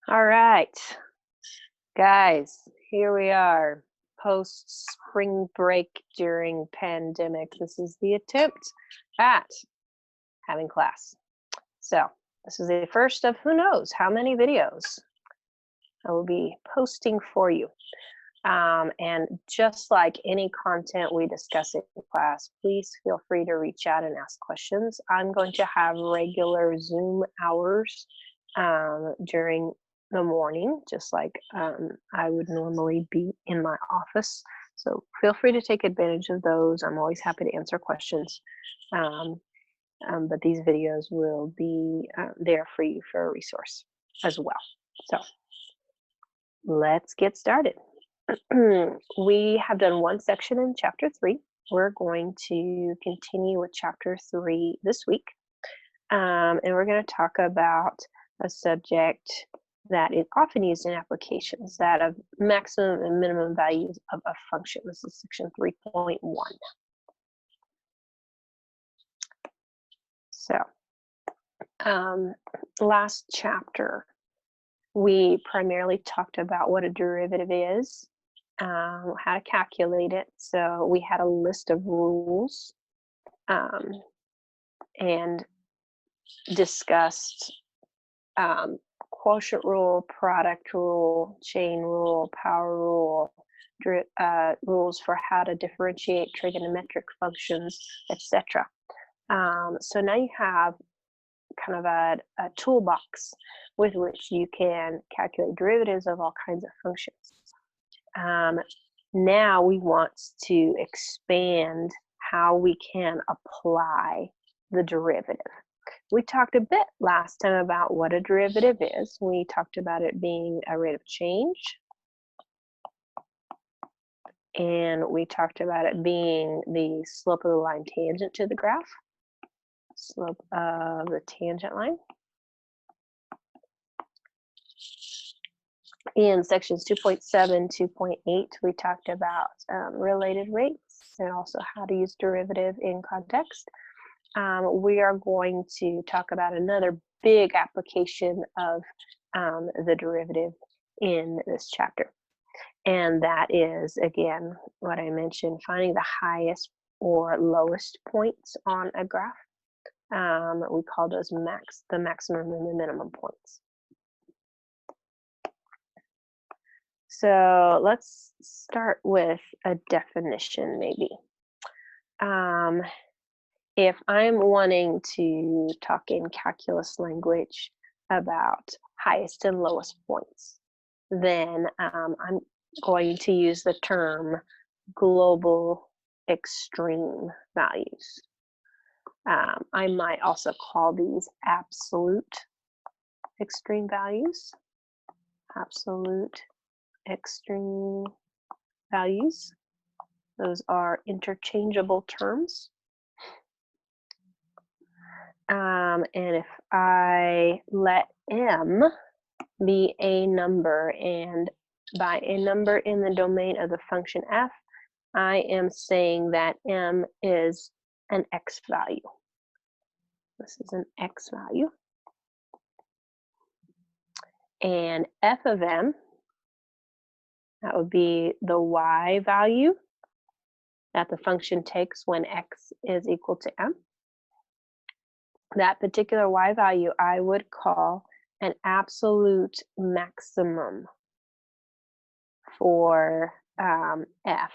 All right, guys, here we are, post spring break during pandemic. This is the attempt at having class. So this is the first of who knows how many videos I will be posting for you. And just like any content we discuss in class, please feel free to reach out and ask questions. I'm going to have regular Zoom hours during the morning, just like I would normally be in my office. So feel free to take advantage of those. I'm always happy to answer questions. But these videos will be there for you for a resource as well. So let's get started. We have done one section in chapter 3. We're going to continue with chapter 3 this week. And we're going to talk about a subject that is often used in applications, that of maximum and minimum values of a function. This is section 3.1. So last chapter, we primarily talked about what a derivative is, how to calculate it. So we had a list of rules and discussed quotient rule, product rule, chain rule, power rule, rules for how to differentiate trigonometric functions, etc. So now you have kind of a toolbox with which you can calculate derivatives of all kinds of functions. Now we want to expand how we can apply the derivative. We talked a bit last time about what a derivative is. We talked about it being a rate of change. And we talked about it being the slope of the line tangent to the graph. Slope of the tangent line. In sections 2.7, 2.8, we talked about related rates and also how to use derivative in context. We are going to talk about another big application of the derivative in this chapter. And that is, again, what I mentioned, finding the highest or lowest points on a graph. We call those the maximum and the minimum points. So let's start with a definition, maybe. If I'm wanting to talk in calculus language about highest and lowest points, then I'm going to use the term global extreme values. I might also call these absolute extreme values. Absolute extreme values. Those are interchangeable terms. And if I let m be a number, and by a number in the domain of the function f, I am saying that m is an x value. This is an x value. And f of m, that would be the y value that the function takes when x is equal to m. That particular y value I would call an absolute maximum for f.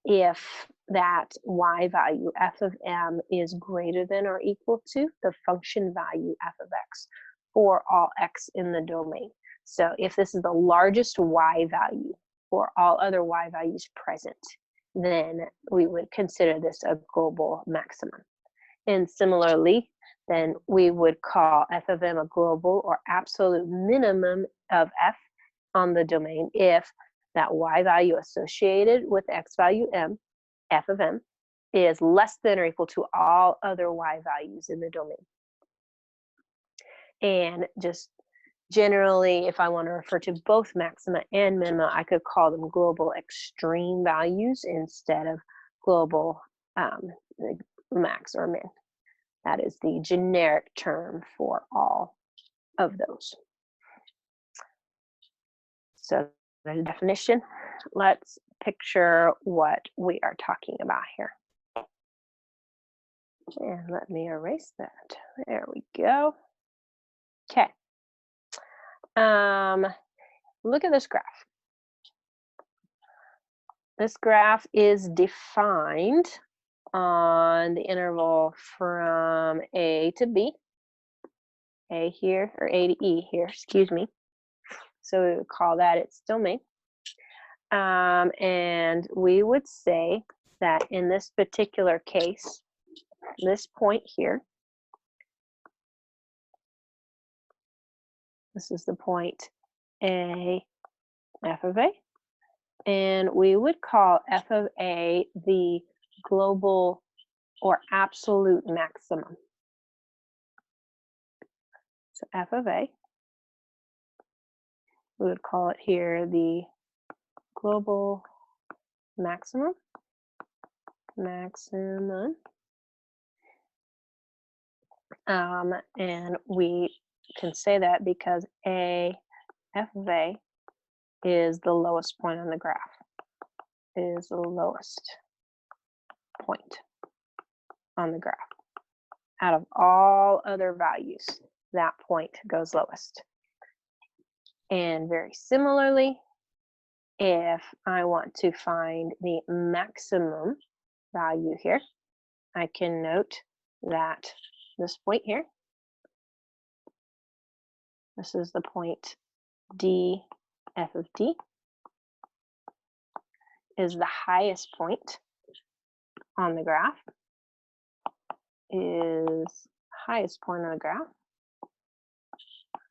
If that y value, f of m, is greater than or equal to the function value f of x for all x in the domain. So if this is the largest y value for all other y values present, then we would consider this a global maximum. And similarly, then we would call f of m a global or absolute minimum of f on the domain if that y value associated with x value m, f of m, is less than or equal to all other y values in the domain. And just generally, if I want to refer to both maxima and minima, I could call them global extreme values instead of global max or min. That is the generic term for all of those. So the definition, let's picture what we are talking about here. And let me erase that. There we go. Okay. Look at this graph. This graph is defined on the interval from A to B. A here, or A to E here, excuse me. So we would call that its domain. And we would say that in this particular case, this point here, this is the point A, f of A, and we would call f of A the global or absolute maximum. So f of A, we would call it here the global maximum, and we can say that because f of A is the lowest point on the graph, is the lowest point on the graph. Out of all other values, that point goes lowest. And very similarly, if I want to find the maximum value here, I can note that this point here, this is the point D, f of D, is the highest point on the graph, is highest point on the graph,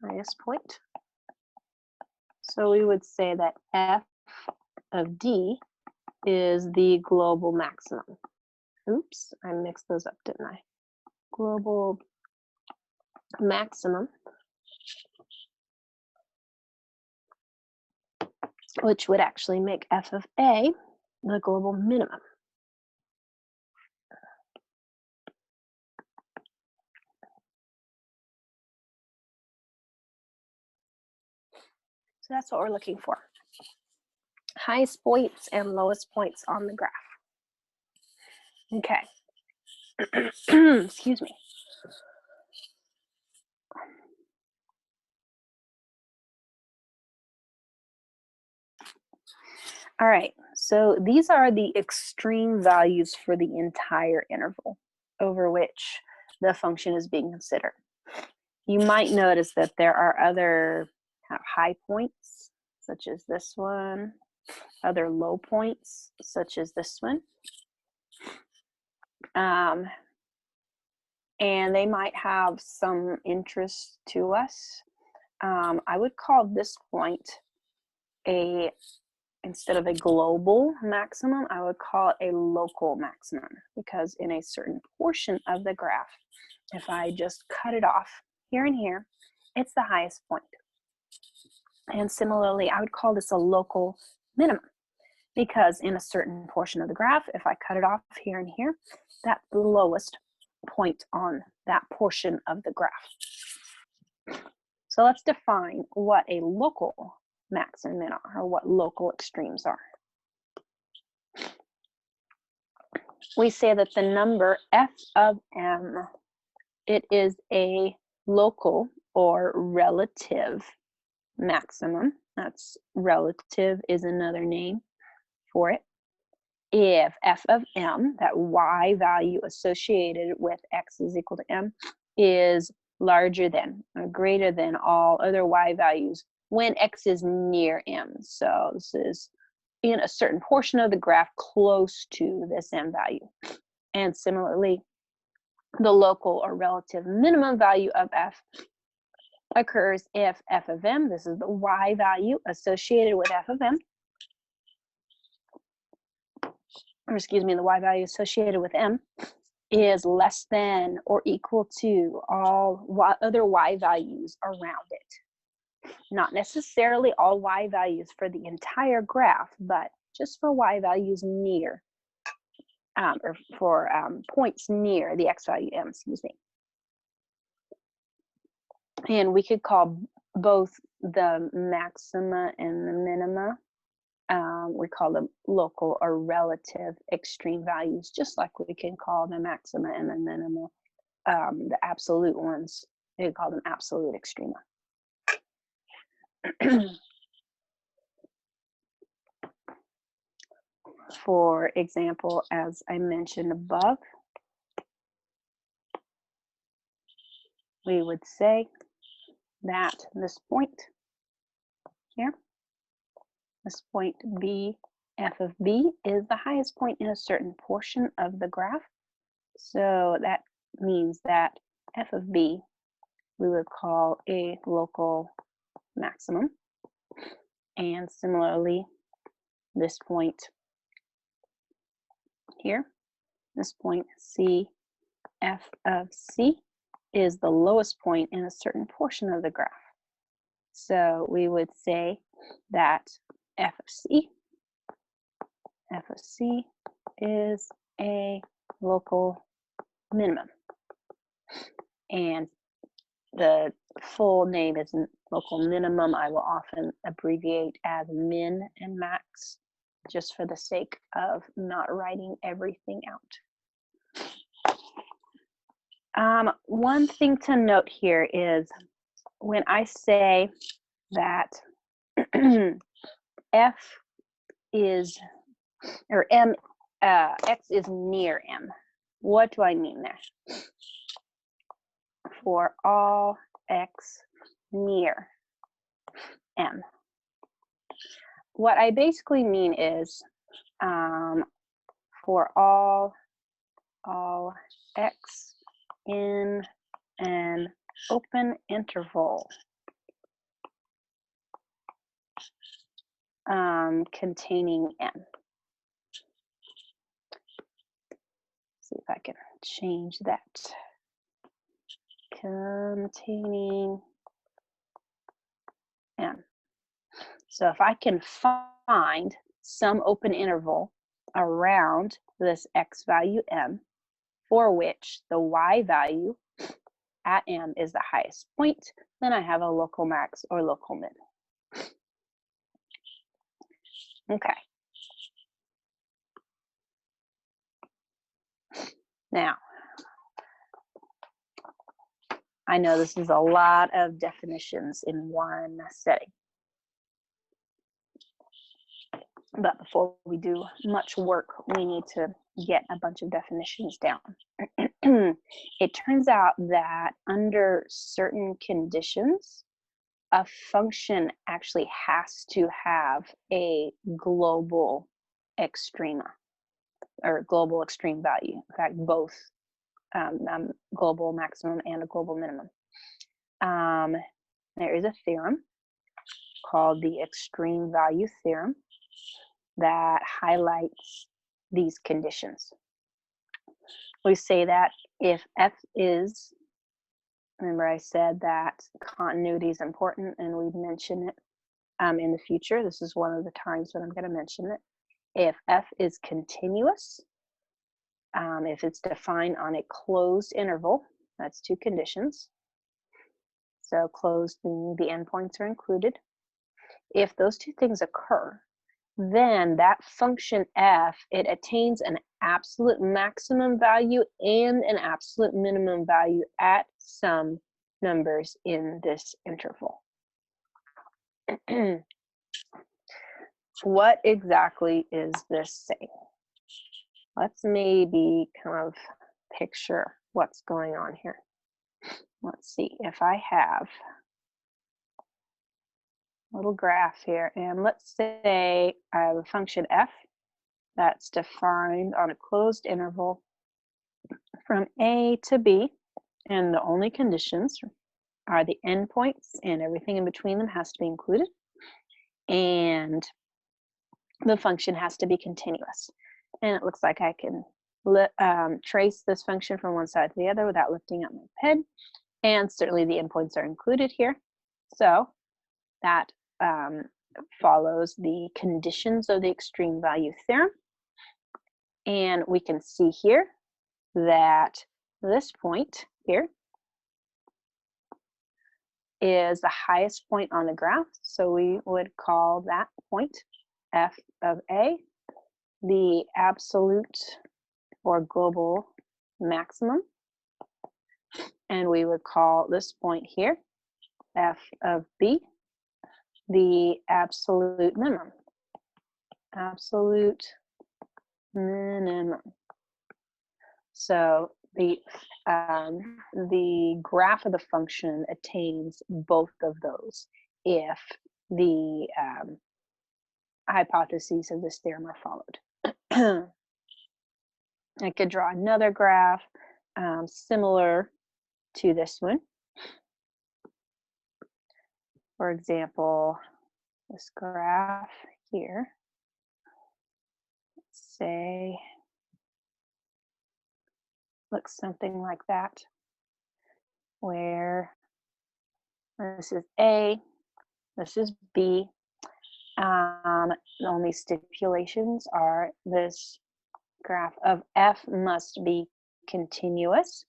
highest point. So we would say that f of D is the global maximum. Oops, I mixed those up, didn't I? Global maximum, which would actually make f of A the global minimum. So that's what we're looking for. Highest points and lowest points on the graph. Okay. Excuse me. All right, so these are the extreme values for the entire interval over which the function is being considered. You might notice that there are other high points, such as this one, other low points, such as this one. And they might have some interest to us. I would call this point instead of a global maximum, I would call it a local maximum, because in a certain portion of the graph, if I just cut it off here and here, it's the highest point. And similarly, I would call this a local minimum, because in a certain portion of the graph, if I cut it off here and here, that's the lowest point on that portion of the graph. So let's define what a local max and min are, or what local extremes are. We say that the number f of m, it is a local or relative maximum. That's relative is another name for it. If f of m, that y value associated with x is equal to m, is larger than or greater than all other y values when x is near m. So this is in a certain portion of the graph close to this m value. And similarly, the local or relative minimum value of f occurs if f of m, this is the y value associated with f of m, or excuse me, the y value associated with m is less than or equal to all other y values around it. Not necessarily all y values for the entire graph, but just for y values near, or for points near the x value m, excuse me. And we could call both the maxima and the minima, we call them local or relative extreme values, just like we can call the maxima and the minima, the absolute ones, we could call them absolute extrema. For example, as I mentioned above, we would say that this point here, this point B, f of B, is the highest point in a certain portion of the graph. So that means that f of B we would call a local maximum. And similarly, this point here, this point C, f of C, is the lowest point in a certain portion of the graph. So we would say that f of C is a local minimum. And the full name is local minimum. I will often abbreviate as min and max, just for the sake of not writing everything out. One thing to note here is when I say that f is, or m, x is near m, what do I mean there? For all x near m. What I basically mean is for all x in an open interval containing n. See if I can change that. Containing n. So if I can find some open interval around this x value m, for which the y value at m is the highest point, then I have a local max or local min. Okay. Now, I know this is a lot of definitions in one setting. But before we do much work, we need to get a bunch of definitions down. It turns out that under certain conditions, a function actually has to have a global extrema or global extreme value. In fact, both global maximum and a global minimum. There is a theorem called the extreme value theorem that highlights these conditions. We say that if f is, remember I said that continuity is important and we'd mention it in the future. This is one of the times when I'm going to mention it. If f is continuous, if it's defined on a closed interval, that's two conditions. So closed meaning the endpoints are included. If those two things occur, then that function f, it attains an absolute maximum value and an absolute minimum value at some numbers in this interval. What exactly is this saying? Let's maybe kind of picture what's going on here. Let's see, if I have a little graph here, and let's say I have a function f that's defined on a closed interval from A to B, and the only conditions are the endpoints, and everything in between them has to be included, and the function has to be continuous. And it looks like I can trace this function from one side to the other without lifting up my pen, and certainly the endpoints are included here. So that follows the conditions of the extreme value theorem. And we can see here that this point here is the highest point on the graph. So we would call that point f of a the absolute or global maximum. And we would call this point here f of b the absolute minimum. Absolute minimum. So the graph of the function attains both of those if the hypotheses of this theorem are followed. I could draw another graph similar to this one. For example, this graph here, let's say, looks something like that, where this is A, this is B. The only stipulations are this graph of f must be continuous.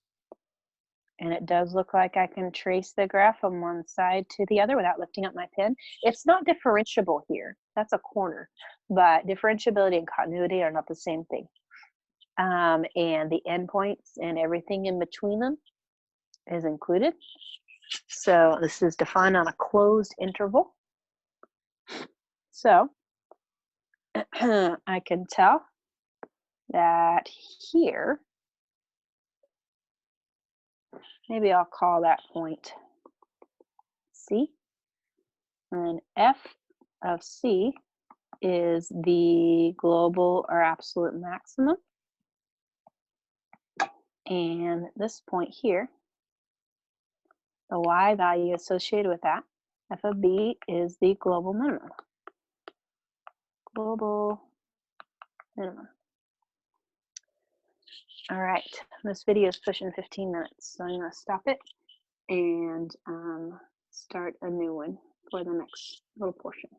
And it does look like I can trace the graph from one side to the other without lifting up my pen. It's not differentiable here. That's a corner. But differentiability and continuity are not the same thing. And the endpoints and everything in between them is included. So this is defined on a closed interval. So I can tell that here, maybe I'll call that point C, and f of C is the global or absolute maximum. And this point here, the y value associated with that, f of b, is the global minimum. Global minimum. All right, this video is pushing 15 minutes, so I'm going to stop it and start a new one for the next little portion.